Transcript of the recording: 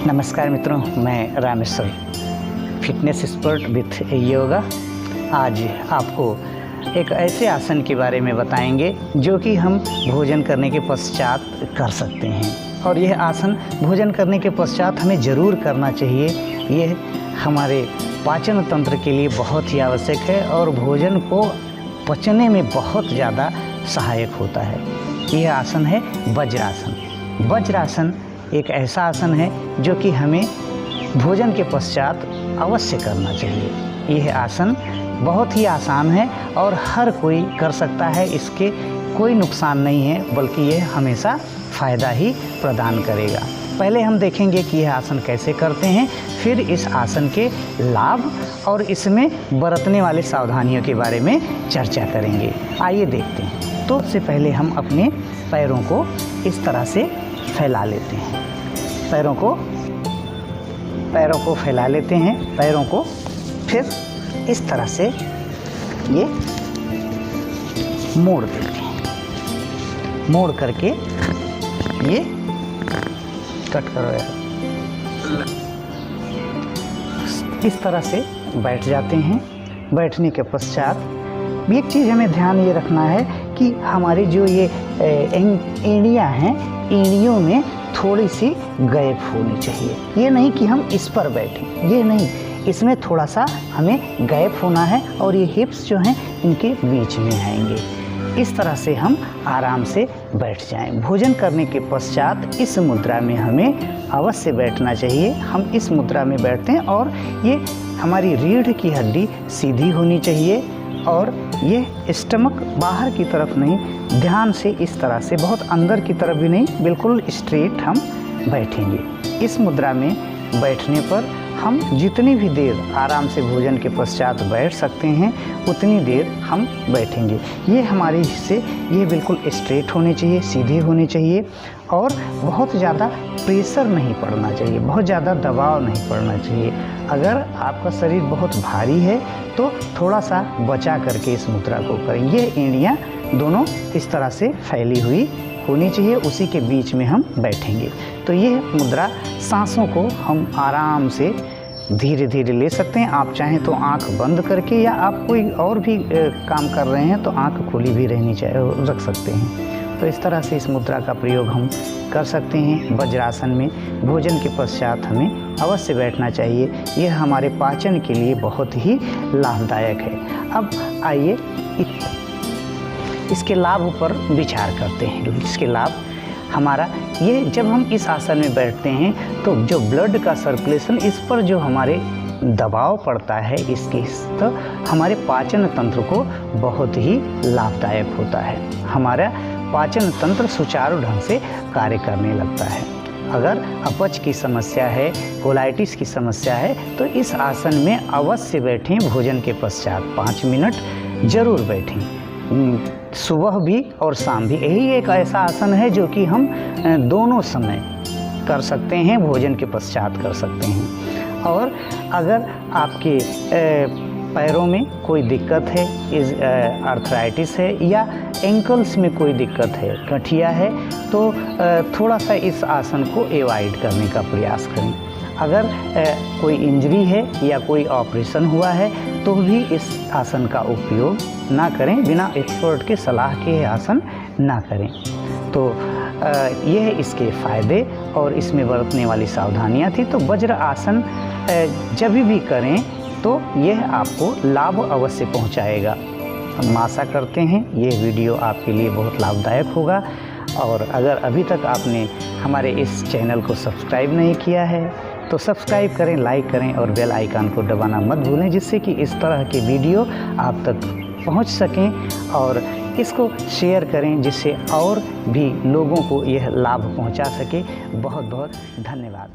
नमस्कार मित्रों, मैं Rameshwar fitness expert with yoga. आज आपको एक ऐसे आसन के बारे में बताएंगे जो कि हम भोजन करने के पश्चात कर सकते हैं। और यह आसन भोजन करने के पश्चात हमें ज़रूर करना चाहिए। यह हमारे पाचन तंत्र के लिए बहुत ही आवश्यक है और भोजन को पचने में बहुत ज़्यादा सहायक होता है। यह आसन है वज्रासन। वज्रासन एक ऐसा आसन है जो कि हमें भोजन के पश्चात अवश्य करना चाहिए। यह आसन बहुत ही आसान है और हर कोई कर सकता है। इसके कोई नुकसान नहीं है, बल्कि यह हमेशा फ़ायदा ही प्रदान करेगा। पहले हम देखेंगे कि यह आसन कैसे करते हैं, फिर इस आसन के लाभ और इसमें बरतने वाले सावधानियों के बारे में चर्चा करेंगे। आइए देखते हैं। तो सबसे पहले हम अपने पैरों को इस तरह से फैला लेते हैं। पैरों को फैला लेते हैं। पैरों को फिर इस तरह से ये मोड़ देते हैं। मोड़ करके ये कट करो यार। इस तरह से बैठ जाते हैं। बैठने के पश्चात एक चीज़ हमें ध्यान ये रखना है कि हमारी जो ये एड़ियाँ हैं, एड़ियों में थोड़ी सी गैप होनी चाहिए। ये नहीं कि हम इस पर बैठें, ये नहीं, इसमें थोड़ा सा हमें गैप होना है और ये हिप्स जो हैं इनके बीच में आएंगे। इस तरह से हम आराम से बैठ जाएं। भोजन करने के पश्चात इस मुद्रा में हमें अवश्य बैठना चाहिए। हम इस मुद्रा में बैठते हैं और ये हमारी रीढ़ की हड्डी सीधी होनी चाहिए और ये स्टमक बाहर की तरफ नहीं, ध्यान से इस तरह से, बहुत अंदर की तरफ भी नहीं, बिल्कुल स्ट्रेट हम बैठेंगे। इस मुद्रा में बैठने पर हम जितनी भी देर आराम से भोजन के पश्चात बैठ सकते हैं उतनी देर हम बैठेंगे। ये हमारे हिस्से ये बिल्कुल स्ट्रेट होने चाहिए, सीधे होने चाहिए और बहुत ज़्यादा प्रेशर नहीं पड़ना चाहिए, बहुत ज़्यादा दबाव नहीं पड़ना चाहिए। अगर आपका शरीर बहुत भारी है तो थोड़ा सा बचा करके इस मुद्रा को करें। ये एड़ियाँ दोनों इस तरह से फैली हुई होनी चाहिए, उसी के बीच में हम बैठेंगे। तो ये मुद्रा सांसों को हम आराम से धीरे धीरे ले सकते हैं। आप चाहें तो आंख बंद करके, या आप कोई और भी काम कर रहे हैं तो आंख खुली भी रहनी चाहिए, रख सकते हैं। तो इस तरह से इस मुद्रा का प्रयोग हम कर सकते हैं। वज्रासन में भोजन के पश्चात हमें अवश्य बैठना चाहिए। यह हमारे पाचन के लिए बहुत ही लाभदायक है। अब आइए इसके लाभ पर विचार करते हैं। इसके लाभ हमारा ये, जब हम इस आसन में बैठते हैं तो जो ब्लड का सर्कुलेशन, इस पर जो हमारे दबाव पड़ता है इसके, तो हमारे पाचन तंत्र को बहुत ही लाभदायक होता है। हमारा पाचन तंत्र सुचारू ढंग से कार्य करने लगता है। अगर अपच की समस्या है, कोलाइटिस की समस्या है, तो इस आसन में अवश्य बैठें। भोजन के पश्चात 5 मिनट ज़रूर बैठें, सुबह भी और शाम भी। यही एक ऐसा आसन है जो कि हम दोनों समय कर सकते हैं, भोजन के पश्चात कर सकते हैं। और अगर आपके पैरों में कोई दिक्कत है, आर्थराइटिस है या एंकल्स में कोई दिक्कत है, गठिया है, तो थोड़ा सा इस आसन को एवॉइड करने का प्रयास करें। अगर कोई इंजरी है या कोई ऑपरेशन हुआ है तो भी इस आसन का उपयोग ना करें, बिना एक्सपर्ट के सलाह के आसन ना करें। तो यह इसके फ़ायदे और इसमें बरतने वाली सावधानियाँ थी। तो वज्र आसन जब भी करें तो यह आपको लाभ अवश्य पहुंचाएगा। हम आशा करते हैं ये वीडियो आपके लिए बहुत लाभदायक होगा। और अगर अभी तक आपने हमारे इस चैनल को सब्सक्राइब नहीं किया है तो सब्सक्राइब करें, लाइक करें और बेल आइकन को दबाना मत भूलें, जिससे कि इस तरह के वीडियो आप तक पहुंच सकें। और इसको शेयर करें जिससे और भी लोगों को यह लाभ पहुंचा सके। बहुत बहुत धन्यवाद।